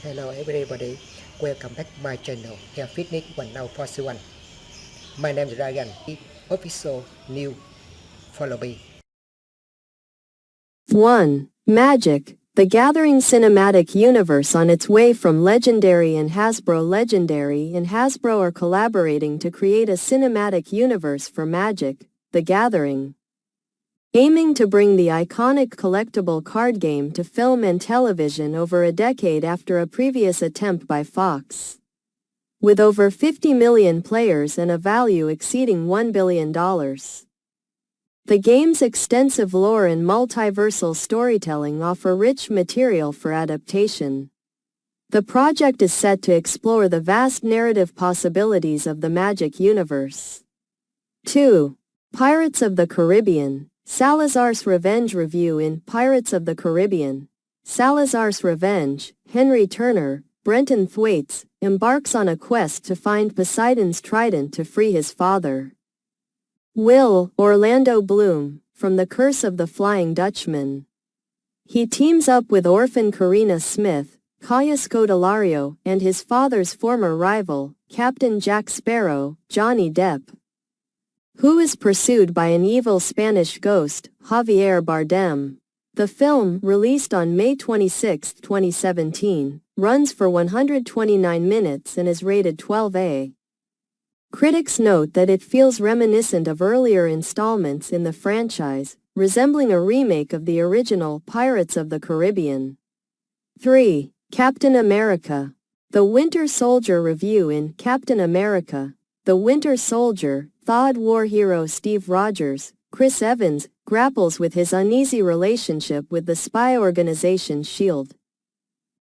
Hello everybody, welcome back my channel Hair Fitness 1041. My name is Ryan, official new, follow me. 1. Magic: The Gathering Cinematic Universe. On its way from Legendary and Hasbro. Legendary and Hasbro are collaborating to create a cinematic universe for Magic: The Gathering, aiming to bring the iconic collectible card game to film and television over a decade after a previous attempt by Fox. With over 50 million players and a value exceeding $1 billion. The game's extensive lore and multiversal storytelling offer rich material for adaptation. The project is set to explore the vast narrative possibilities of the Magic universe. 2. Pirates of the Caribbean: Salazar's Revenge. Review. In Pirates of the Caribbean: Salazar's Revenge, Henry Turner, Brenton Thwaites, embarks on a quest to find Poseidon's trident to free his father, Will Orlando Bloom, from the curse of the Flying Dutchman. He teams up with orphan Karina Smith, Kaya Scodelario, and his father's former rival, Captain Jack Sparrow, Johnny Depp, who is pursued by an evil Spanish ghost, Javier Bardem. The film, released on May 26, 2017, runs for 129 minutes and is rated 12A. Critics note that it feels reminiscent of earlier installments in the franchise, resembling a remake of the original Pirates of the Caribbean. 3. Captain America: The Winter Soldier. Review. In Captain America: The Winter Soldier, THAAD war hero Steve Rogers, Chris Evans, grapples with his uneasy relationship with the spy organization S.H.I.E.L.D.,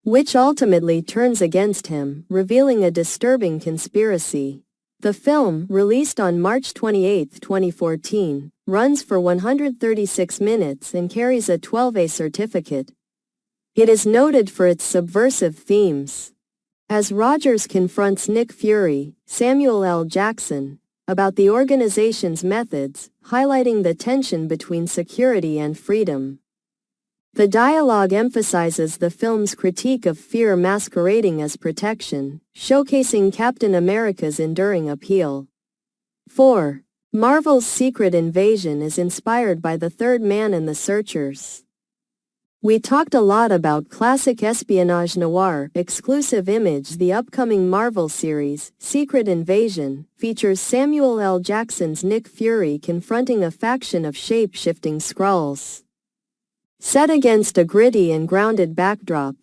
which ultimately turns against him, revealing a disturbing conspiracy. The film, released on March 28, 2014, runs for 136 minutes and carries a 12A certificate. It is noted for its subversive themes. As Rogers confronts Nick Fury, Samuel L. Jackson, about the organization's methods, highlighting the tension between security and freedom. The dialogue emphasizes the film's critique of fear masquerading as protection, showcasing Captain America's enduring appeal. 4. Marvel's Secret Invasion is inspired by The Third Man and The Searchers. We talked a lot about classic espionage noir exclusive Image. The upcoming Marvel series, Secret Invasion, features Samuel L. Jackson's Nick Fury confronting a faction of shape-shifting Skrulls. Set against a gritty and grounded backdrop,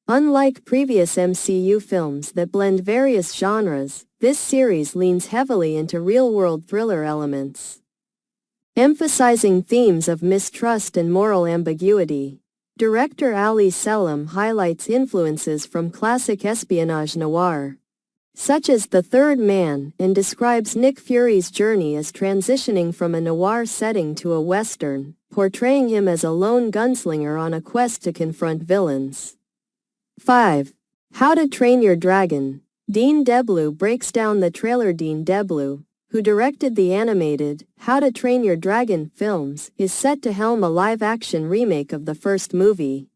unlike previous MCU films that blend various genres, this series leans heavily into real-world thriller elements, emphasizing themes of mistrust and moral ambiguity. Director Ali Selim highlights influences from classic espionage noir, such as The Third Man, and describes Nick Fury's journey as transitioning from a noir setting to a western, portraying him as a lone gunslinger on a quest to confront villains. 5. How to Train Your Dragon: Dean Deblu breaks down the trailer. Dean Deblu, who directed the animated How to Train Your Dragon films, is set to helm a live-action remake of the first movie.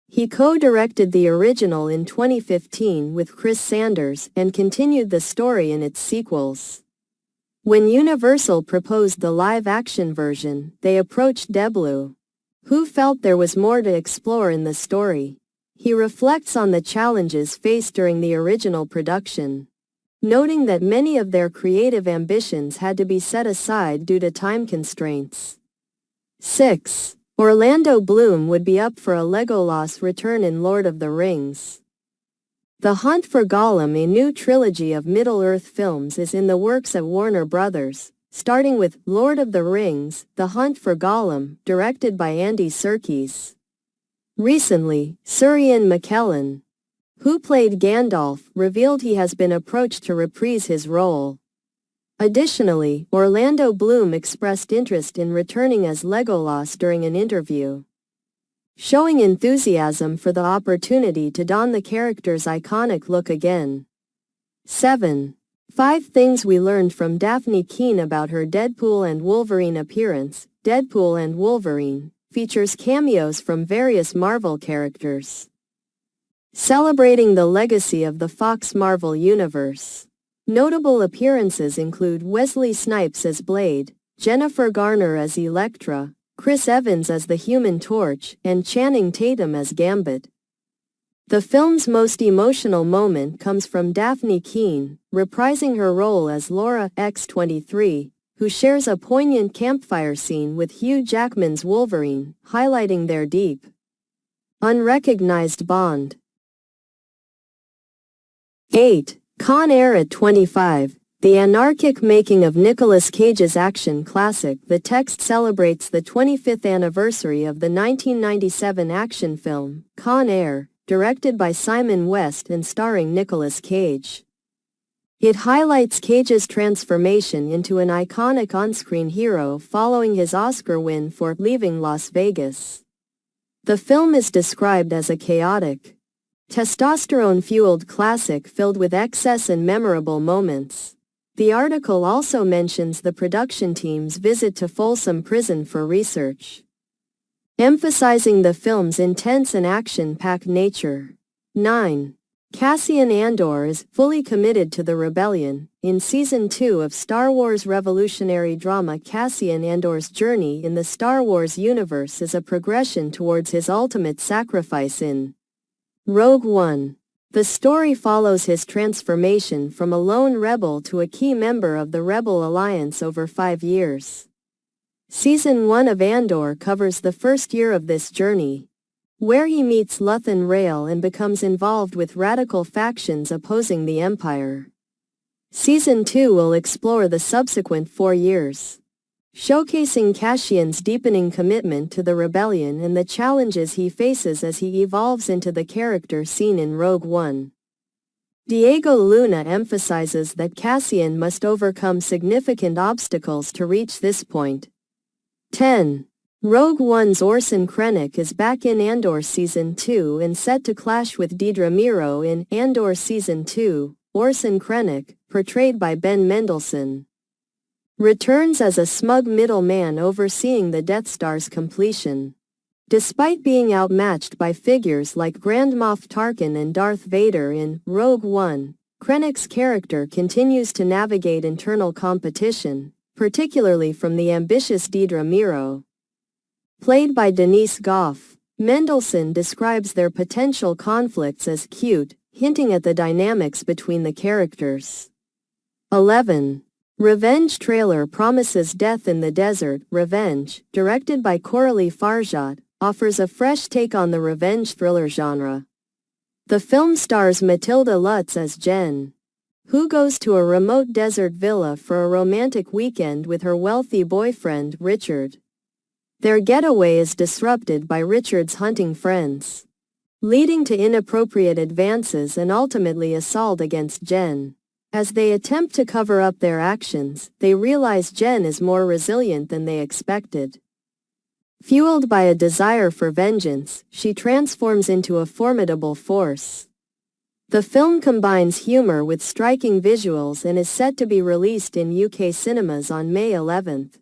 He co-directed the original in 2015 with Chris Sanders and continued the story in its sequels. When Universal proposed the live-action version, they approached Deblu, who felt there was more to explore in the story. He reflects on the challenges faced during the original production, noting that many of their creative ambitions had to be set aside due to time constraints. 6. Orlando Bloom would be up for a Legolas return in Lord of the Rings. The Hunt for Gollum, a new trilogy of Middle-earth films, is in the works at Warner Brothers, starting with Lord of the Rings: The Hunt for Gollum, directed by Andy Serkis. Recently, Ian McKellen, who played Gandalf, revealed he has been approached to reprise his role. Additionally, Orlando Bloom expressed interest in returning as Legolas during an interview, showing enthusiasm for the opportunity to don the character's iconic look again. 7. 5 Things We Learned from Daphne Keane About Her Deadpool and Wolverine Appearance. Deadpool and Wolverine, features cameos from various Marvel characters, celebrating the legacy of the Fox Marvel Universe. Notable appearances include Wesley Snipes as Blade, Jennifer Garner as Elektra, Chris Evans as the Human Torch, and Channing Tatum as Gambit. The film's most emotional moment comes from Daphne Keane, reprising her role as Laura X-23, who shares a poignant campfire scene with Hugh Jackman's Wolverine, highlighting their deep, unrecognized bond. 8. Con Air at 25. The anarchic making of Nicolas Cage's action classic. The text celebrates the 25th anniversary of the 1997 action film, Con Air, directed by Simon West and starring Nicolas Cage. It highlights Cage's transformation into an iconic on-screen hero following his Oscar win for Leaving Las Vegas. The film is described as a chaotic, testosterone-fueled classic filled with excess and memorable moments. The article also mentions the production team's visit to Folsom Prison for research, emphasizing the film's intense and action-packed nature. 9. Cassian Andor is fully committed to the rebellion. In Season 2 of Star Wars revolutionary drama, Cassian Andor's journey in the Star Wars universe is a progression towards his ultimate sacrifice in Rogue One. The story follows his transformation from a lone rebel to a key member of the Rebel Alliance over 5 years. Season 1 of Andor covers the first year of this journey, where he meets Luthen Rael and becomes involved with radical factions opposing the Empire. Season 2 will explore the subsequent 4 years, showcasing Cassian's deepening commitment to the rebellion and the challenges he faces as he evolves into the character seen in Rogue One. Diego Luna emphasizes that Cassian must overcome significant obstacles to reach this point. 10. Rogue One's Orson Krennic is back in Andor Season 2 and set to clash with Dedra Meero in Andor Season 2. Orson Krennic, portrayed by Ben Mendelsohn, returns as a smug middleman overseeing the Death Star's completion. Despite being outmatched by figures like Grand Moff Tarkin and Darth Vader in Rogue One, Krennic's character continues to navigate internal competition, particularly from the ambitious Dedra Meero, played by Denise Gough. Mendelsohn describes their potential conflicts as cute, hinting at the dynamics between the characters. 11. Revenge trailer promises death in the desert. Revenge, directed by Coralie Farjat, offers a fresh take on the revenge thriller genre. The film stars Matilda Lutz as Jen, who goes to a remote desert villa for a romantic weekend with her wealthy boyfriend, Richard. Their getaway is disrupted by Richard's hunting friends, leading to inappropriate advances and ultimately assault against Jen. As they attempt to cover up their actions, they realize Jen is more resilient than they expected. Fueled by a desire for vengeance, she transforms into a formidable force. The film combines humor with striking visuals and is set to be released in UK cinemas on May 11th.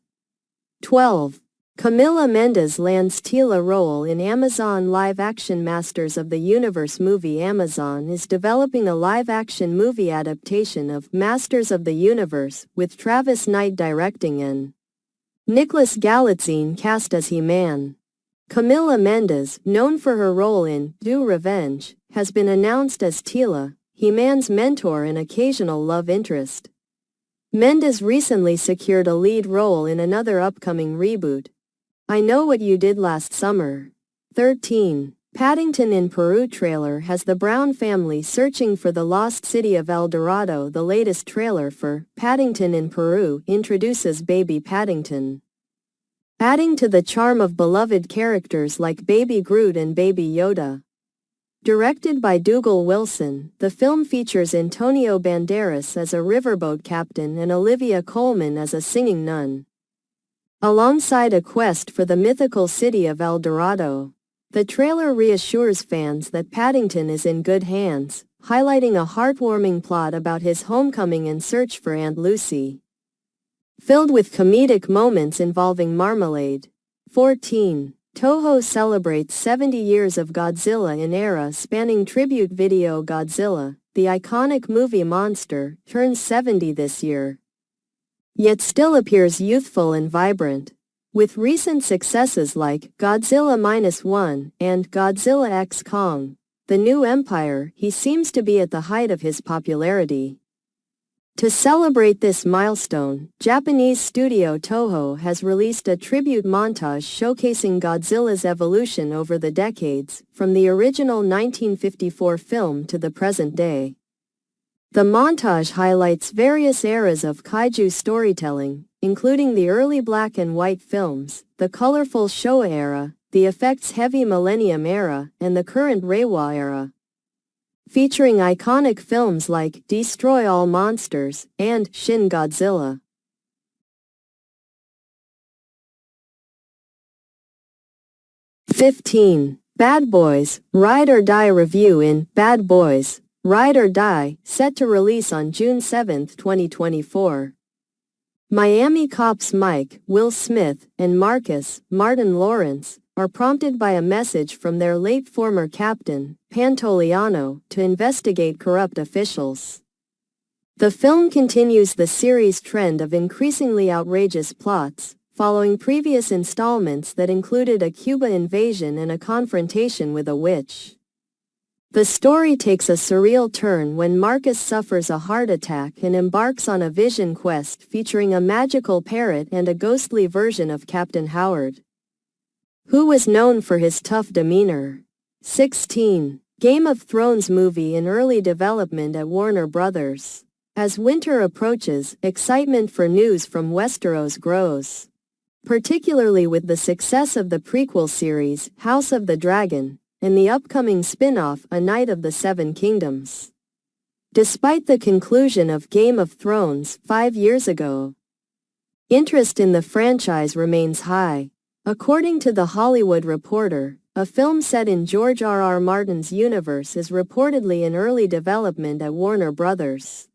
12. Camila Mendes lands Tila role in Amazon live-action Masters of the Universe movie. Amazon is developing a live-action movie adaptation of Masters of the Universe, with Travis Knight directing and Nicholas Galitzine cast as He-Man. Camila Mendes, known for her role in Do Revenge, has been announced as Tila, He-Man's mentor and occasional love interest. Mendes recently secured a lead role in another upcoming reboot, I Know What You Did Last Summer. 13. Paddington in Peru trailer has the Brown family searching for the lost city of El Dorado. The latest trailer for Paddington in Peru introduces Baby Paddington, adding to the charm of beloved characters like Baby Groot and Baby Yoda. Directed by Dougal Wilson, the film features Antonio Banderas as a riverboat captain and Olivia Colman as a singing nun, alongside a quest for the mythical city of El Dorado. The trailer reassures fans that Paddington is in good hands, highlighting a heartwarming plot about his homecoming and search for Aunt Lucy, filled with comedic moments involving marmalade. 14. Toho celebrates 70 years of Godzilla in era spanning tribute video Godzilla, the iconic movie monster, turns 70 this year. Yet still appears youthful and vibrant. With recent successes like Godzilla -1 and Godzilla x Kong, The New Empire, he seems to be at the height of his popularity. To celebrate this milestone, Japanese studio Toho has released a tribute montage showcasing Godzilla's evolution over the decades, from the original 1954 film to the present day. The montage highlights various eras of kaiju storytelling, including the early black and white films, the colorful Showa era, the effects-heavy Millennium era, and the current Reiwa era. Featuring iconic films like Destroy All Monsters and Shin Godzilla. #15. Bad Boys, Ride or Die review in Bad Boys, Ride or Die, set to release on June 7, 2024. Miami cops Mike, Will Smith, and Marcus, Martin Lawrence, are prompted by a message from their late former captain, Pantoliano, to investigate corrupt officials. The film continues the series' trend of increasingly outrageous plots, following previous installments that included a Cuba invasion and a confrontation with a witch. The story takes a surreal turn when Marcus suffers a heart attack and embarks on a vision quest featuring a magical parrot and a ghostly version of Captain Howard, who was known for his tough demeanor. #16. Game of Thrones movie in early development at Warner Brothers. As winter approaches, excitement for news from Westeros grows, particularly with the success of the prequel series, House of the Dragon, and the upcoming spin-off, A Knight of the Seven Kingdoms. Despite the conclusion of Game of Thrones 5 years ago, interest in the franchise remains high. According to The Hollywood Reporter, a film set in George R.R. Martin's universe is reportedly in early development at Warner Brothers.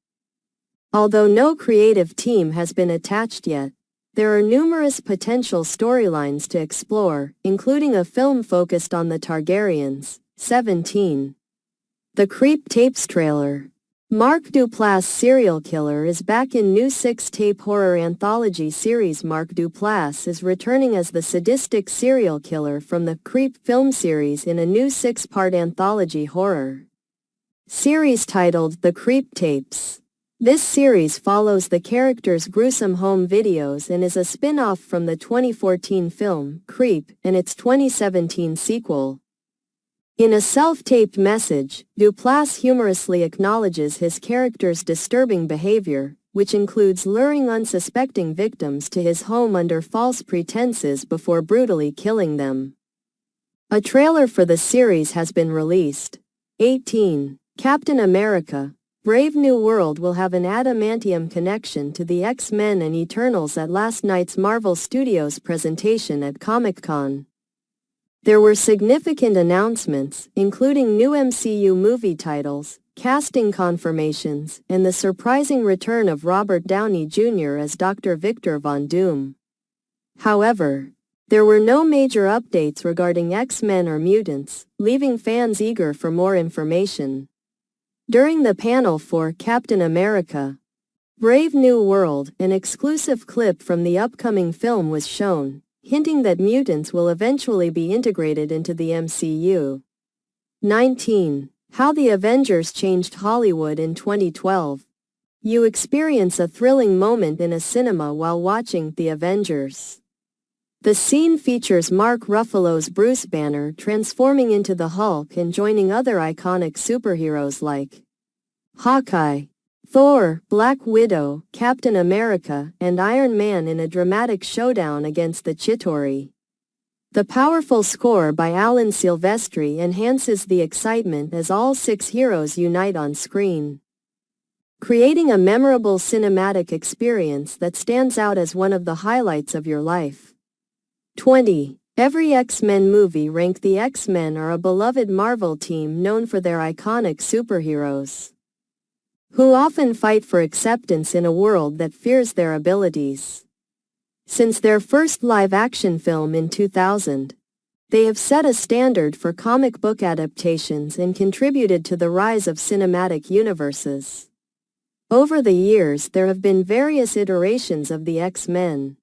Although no creative team has been attached yet, there are numerous potential storylines to explore, including a film focused on the Targaryens. #17. The Creep Tapes trailer. Mark Duplass serial killer is back in new 6-tape horror anthology series. Mark Duplass is returning as the sadistic serial killer from the Creep film series in a new 6-part anthology horror series titled The Creep Tapes. This series follows the character's gruesome home videos and is a spin-off from the 2014 film Creep and its 2017 sequel. In a self-taped message, Duplass humorously acknowledges his character's disturbing behavior, which includes luring unsuspecting victims to his home under false pretenses before brutally killing them. A trailer for the series has been released. #18. Captain America, Brave New World will have an adamantium connection to the X-Men and Eternals at last night's Marvel Studios presentation at Comic-Con. There were significant announcements, including new MCU movie titles, casting confirmations, and the surprising return of Robert Downey Jr. as Dr. Victor Von Doom. However, there were no major updates regarding X-Men or mutants, leaving fans eager for more information. During the panel for Captain America, Brave New World, an exclusive clip from the upcoming film was shown, hinting that mutants will eventually be integrated into the MCU. #19. How the Avengers Changed Hollywood in 2012. You experience a thrilling moment in a cinema while watching The Avengers. The scene features Mark Ruffalo's Bruce Banner transforming into the Hulk and joining other iconic superheroes like Hawkeye, Thor, Black Widow, Captain America, and Iron Man in a dramatic showdown against the Chitauri. The powerful score by Alan Silvestri enhances the excitement as all 6 heroes unite on screen, creating a memorable cinematic experience that stands out as one of the highlights of your life. #20. Every X-Men movie ranked. The X-Men are a beloved Marvel team known for their iconic superheroes, who often fight for acceptance in a world that fears their abilities. Since their first live-action film in 2000, They have set a standard for comic book adaptations and contributed to the rise of cinematic universes. Over the years, there have been various iterations of the X-Men,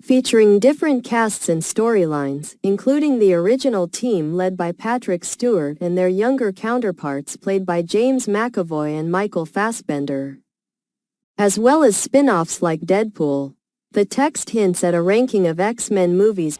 featuring different casts and storylines, including the original team led by Patrick Stewart and their younger counterparts played by James McAvoy and Michael Fassbender, as well as spin-offs like Deadpool. The text hints at a ranking of X-Men movies.